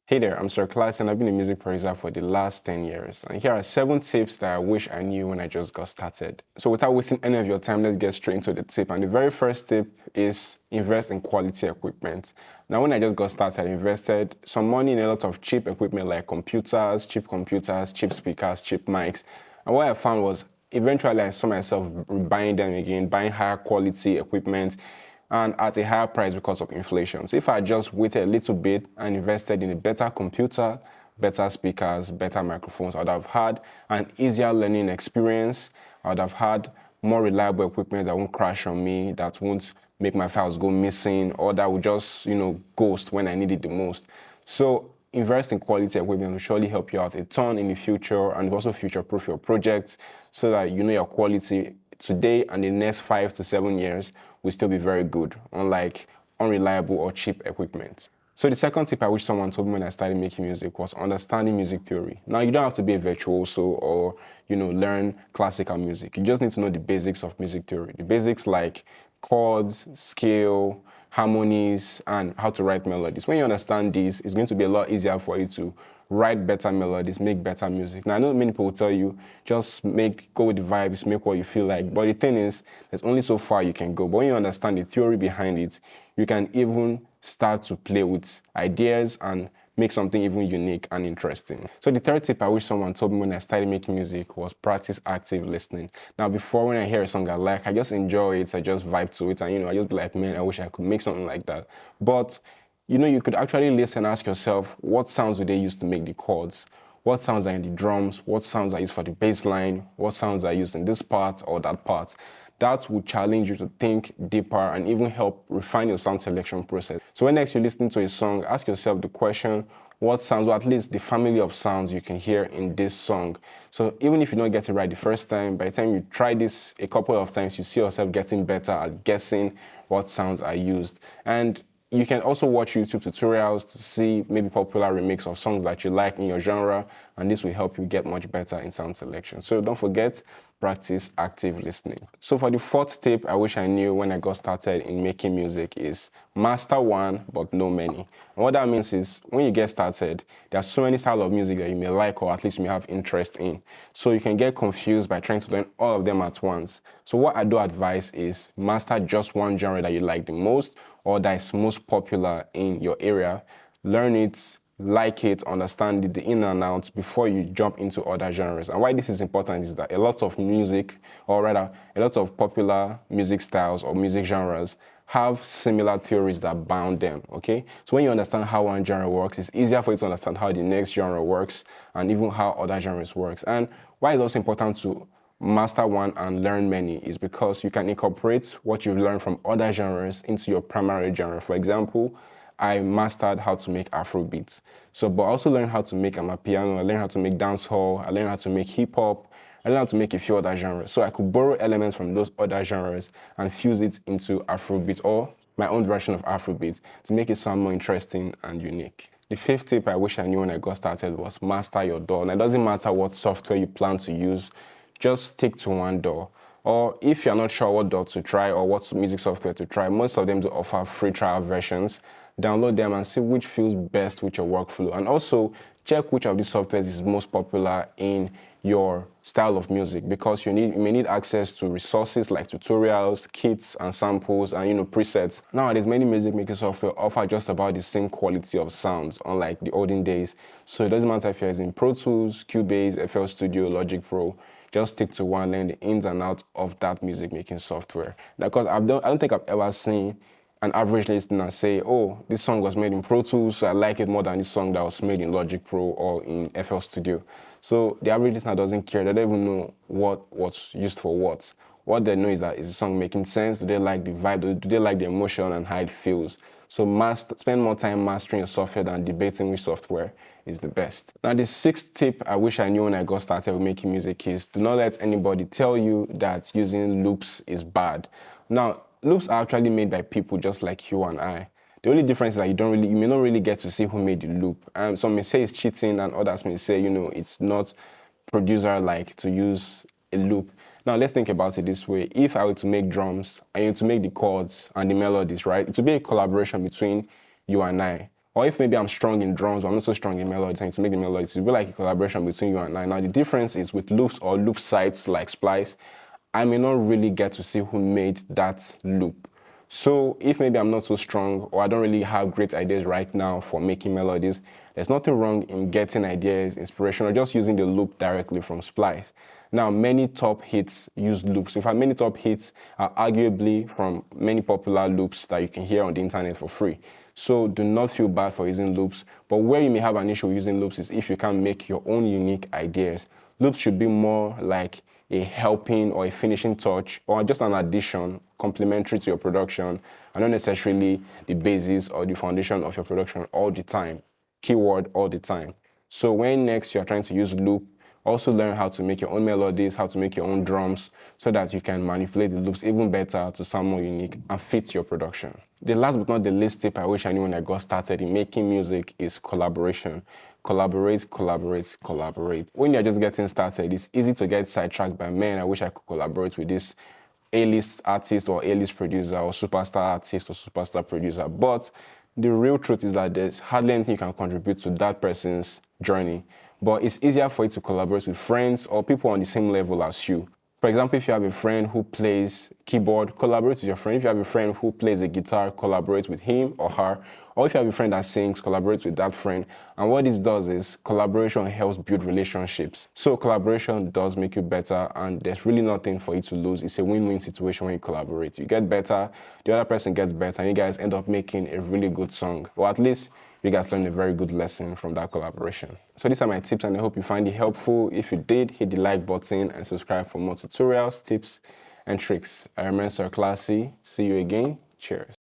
Hey there, I'm Sir Class and I've been a music producer for the last 10 years. And here are 7 tips that I wish I knew when I just got started. So without wasting any of your time, let's get straight into the tip. And the very first tip is invest in quality equipment. Now, when I just got started, I invested some money in a lot of cheap equipment like cheap computers, cheap speakers, cheap mics. And what I found was eventually I saw myself buying them again, buying higher quality equipment and at a higher price because of inflation. So if I just waited a little bit and invested in a better computer, better speakers, better microphones, I would have had an easier learning experience. I would have had more reliable equipment that won't crash on me, that won't make my files go missing, or that would just, ghost when I need it the most. So invest in quality equipment will surely help you out a ton in the future and also future-proof your projects so that you know your quality today and the next 5 to 7 years will still be very good, unlike unreliable or cheap equipment. So the second tip I wish someone told me when I started making music was understanding music theory. Now, you don't have to be a virtuoso or, learn classical music. You just need to know the basics of music theory. The basics like chords, scale, harmonies, and how to write melodies. When you understand these, it's going to be a lot easier for you to write better melodies, make better music. Now, I know many people will tell you, just go with the vibes, make what you feel like. But the thing is, there's only so far you can go. But when you understand the theory behind it, you can even start to play with ideas and make something even unique and interesting. So the third tip I wish someone told me when I started making music was practice active listening. Now, before, when I hear a song I like, I just enjoy it, I just vibe to it, and I just be like, man, I wish I could make something like that. But you could actually listen and ask yourself, what sounds do they use to make the chords? What sounds are in the drums? What sounds are used for the bass line? What sounds are used in this part or that part? That would challenge you to think deeper and even help refine your sound selection process. So when next you're listening to a song, ask yourself the question, what sounds, or at least the family of sounds you can hear in this song. So even if you don't get it right the first time, by the time you try this a couple of times, you see yourself getting better at guessing what sounds are used. And you can also watch YouTube tutorials to see maybe popular remix of songs that you like in your genre, and this will help you get much better in sound selection. So don't forget, practice active listening. So for the fourth tip I wish I knew when I got started in making music is master one, but know many. And what that means is when you get started, there are so many styles of music that you may like or at least you may have interest in. So you can get confused by trying to learn all of them at once. So what I do advise is master just one genre that you like the most or that is most popular in your area. Learn it, like it, understand it, the in and out before you jump into other genres. And why this is important is that a lot of music, or rather, a lot of popular music styles or music genres have similar theories that bound them, okay? So when you understand how one genre works, it's easier for you to understand how the next genre works and even how other genres works. And why it's also important to master one and learn many is because you can incorporate what you've learned from other genres into your primary genre. For example, I mastered how to make Afro beats. But I also learned how to make amapiano, I learned how to make dancehall, I learned how to make hip hop, I learned how to make a few other genres. So I could borrow elements from those other genres and fuse it into Afro beats or my own version of Afro beats to make it sound more interesting and unique. The fifth tip I wish I knew when I got started was master your DAW. Now, it doesn't matter what software you plan to use, just stick to one DAW. Or if you're not sure what DAW to try or what music software to try, most of them do offer free trial versions. Download them and see which feels best with your workflow. And also check which of these softwares is most popular in your style of music, because you may need access to resources like tutorials, kits, and samples, and presets. Nowadays, many music making software offer just about the same quality of sounds, unlike the olden days. So it doesn't matter if you're using Pro Tools, Cubase, FL Studio, Logic Pro. Just stick to one, learn the ins and outs of that music making software. Because I don't think I've ever seen an average listener say, oh, this song was made in Pro Tools, so I like it more than this song that was made in Logic Pro or in FL Studio. So the average listener doesn't care. They don't even know what's used for what. What they know is that, is the song making sense? Do they like the vibe? Do they like the emotion and how it feels? So spend more time mastering your software than debating which software is the best. Now, the sixth tip I wish I knew when I got started with making music is do not let anybody tell you that using loops is bad. Now, loops are actually made by people just like you and I. The only difference is that you may not really get to see who made the loop. Some may say it's cheating and others may say, it's not producer-like to use a loop. Now, let's think about it this way. If I were to make drums, I need to make the chords and the melodies, right? It would be a collaboration between you and I. Or if maybe I'm strong in drums, but I'm not so strong in melodies, and to make the melodies, it will be like a collaboration between you and I. Now, the difference is with loops or loop sites like Splice, I may not really get to see who made that loop. So if maybe I'm not so strong or I don't really have great ideas right now for making melodies, there's nothing wrong in getting ideas, inspiration, or just using the loop directly from Splice. Now, many top hits use loops. In fact, many top hits are arguably from many popular loops that you can hear on the internet for free. So do not feel bad for using loops. But where you may have an issue with using loops is if you can't make your own unique ideas. Loops should be more like a helping or a finishing touch or just an addition complementary to your production and not necessarily the basis or the foundation of your production all the time. Keyword all the time. So when next you're trying to use loop, also learn how to make your own melodies, how to make your own drums so that you can manipulate the loops even better to sound more unique and fit your production. The last but not the least tip I wish I knew when I got started in making music is collaboration. Collaborate, collaborate, collaborate. When you're just getting started, it's easy to get sidetracked by, man, I wish I could collaborate with this A-list artist or A-list producer or superstar artist or superstar producer. But the real truth is that there's hardly anything you can contribute to that person's journey. But it's easier for you to collaborate with friends or people on the same level as you. For example, if you have a friend who plays keyboard, collaborate with your friend. If you have a friend who plays a guitar, collaborate with him or her. Or if you have a friend that sings, collaborate with that friend. And what this does is collaboration helps build relationships. So collaboration does make you better and there's really nothing for you to lose. It's a win-win situation when you collaborate. You get better, the other person gets better, and you guys end up making a really good song. Or at least you guys learned a very good lesson from that collaboration. So these are my tips and I hope you find it helpful. If you did, hit the like button and subscribe for more tutorials, tips, and tricks. I remain Sir Classy. See you again. Cheers.